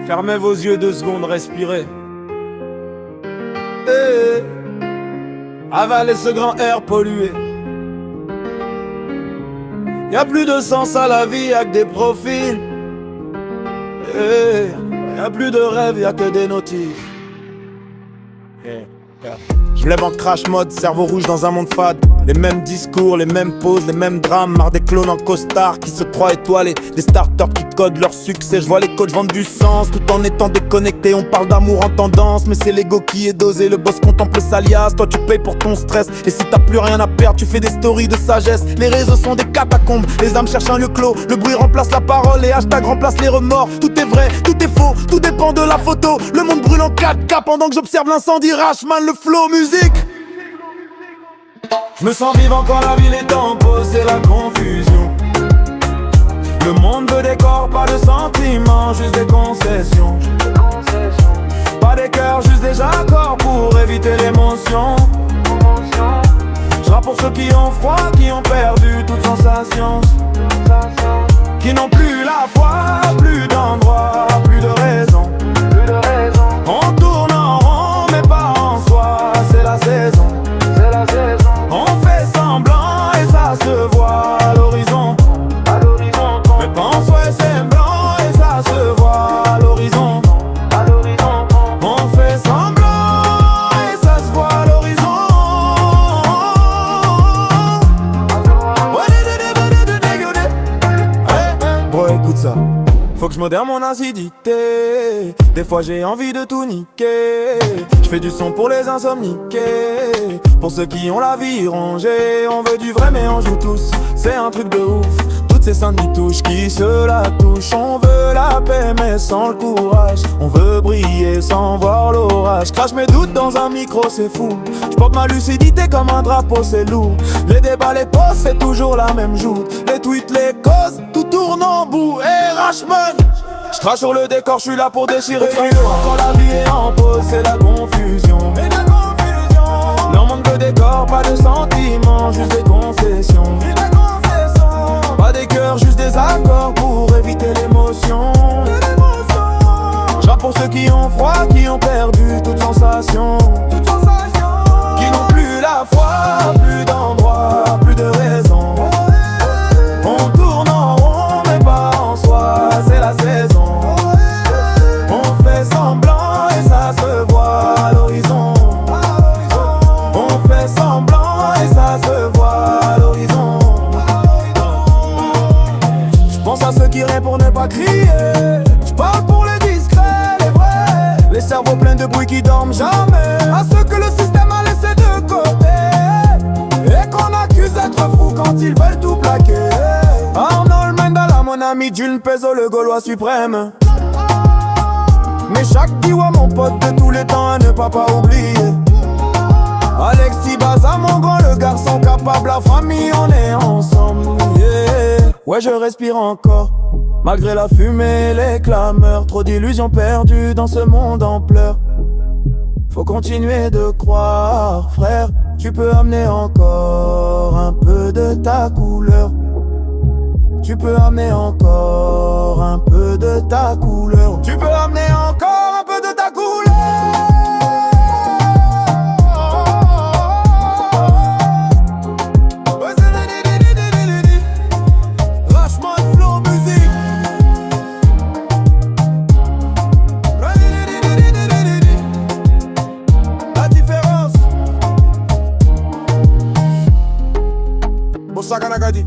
Fermez vos yeux 2 secondes, respirez. Eh, avalez ce grand air pollué. Y'a plus de sens à la vie, y'a que des profils. Y'a plus de rêves, y'a que des notifs. Je me lève en crash mode, cerveau rouge dans un monde fade. Les mêmes discours, les mêmes poses, les mêmes drames. Marre des clones en costard qui se croient étoilés. Des starters qui codent leur succès. Je vois les coachs vendre du sens tout en étant déconnectés. On parle d'amour en tendance, mais c'est l'ego qui est dosé. Le boss contemple sa liasse, toi tu payes pour ton stress. Et si t'as plus rien à perdre, tu fais des stories de sagesse. Les réseaux sont des catacombes, les âmes cherchent un lieu clos. Le bruit remplace la parole, les hashtags remplacent les remords. Tout est vrai, tout est faux, tout dépend de la photo. Le monde brûle en 4K pendant que j'observe l'incendie. Rashman, le flow, musique. Je me sens vivant quand la ville est en pause, c'est la confusion. Le monde veut des corps, pas de sentiments, juste des concessions. Pas des cœurs, juste des accords pour éviter l'émotion. Je rappe pour ceux qui ont froid, qui ont perdu toute sensation. Qui n'ont plus la foi, plus d'endroit, plus de raison. On tourne en rond, mais pas en soi, c'est la saison. On fait semblant et ça se voit à l'horizon. Mais pas en soi et c'est blanc et ça se voit à l'horizon. On fait semblant et ça se voit à l'horizon. Bro, écoute ça. Faut que je modère mon acidité. Des fois j'ai envie de tout niquer. Je fais du son pour les insomniqués. Pour ceux qui ont la vie rongée. On veut du vrai mais on joue tous. C'est un truc de ouf. Toutes ces saintes touches qui se la touchent. On veut la paix mais sans le courage. On veut briller sans voir l'orage. Crache mes doutes dans un micro c'est fou. J'porte ma lucidité comme un drapeau c'est lourd. Les débats, les posts c'est toujours la même joute. Les tweets, les causes, tout tourne en bout. Et Rashman, je crache sur le décor, je suis là pour déchirer. Quand la vie est en pause, c'est la confusion. Le monde veut des corps, pas de sentiments, juste des concessions. Pas des cœurs, juste des accords pour éviter l'émotion. Je rappe pour ceux qui ont froid, qui ont perdu toute sensation. Qui n'ont plus la foi, plus d'endroit, plus de raison. On tourne en rond, mais pas en soi, c'est la saison. On fait semblant et ça se voit à l'horizon. On fait semblant et ça se voit à l'horizon. J'pense à ceux qui rient pour ne pas crier. J'parle pour les discrets, les vrais. Les cerveaux pleins de bruit qui dorment jamais. À ceux que le système a laissé de côté et qu'on accuse d'être fou quand ils veulent tout plaquer. Arnold Mandela, mon ami Jules Pezo, le Gaulois suprême. Mais chaque diwa, mon pote de tous les temps à ne pas oublier. Alexis Baza, mon grand, le garçon capable, la famille, on est ensemble. Yeah. Ouais, je respire encore, malgré la fumée et les clameurs. Trop d'illusions perdues dans ce monde en pleurs. Faut continuer de croire, frère. Tu peux amener encore un peu de ta couleur. Tu peux amener encore un peu de ta couleur. Tu peux amener encore un peu de ta couleur. Rashman, flow, musique. La différence. Bossa Kanakadi.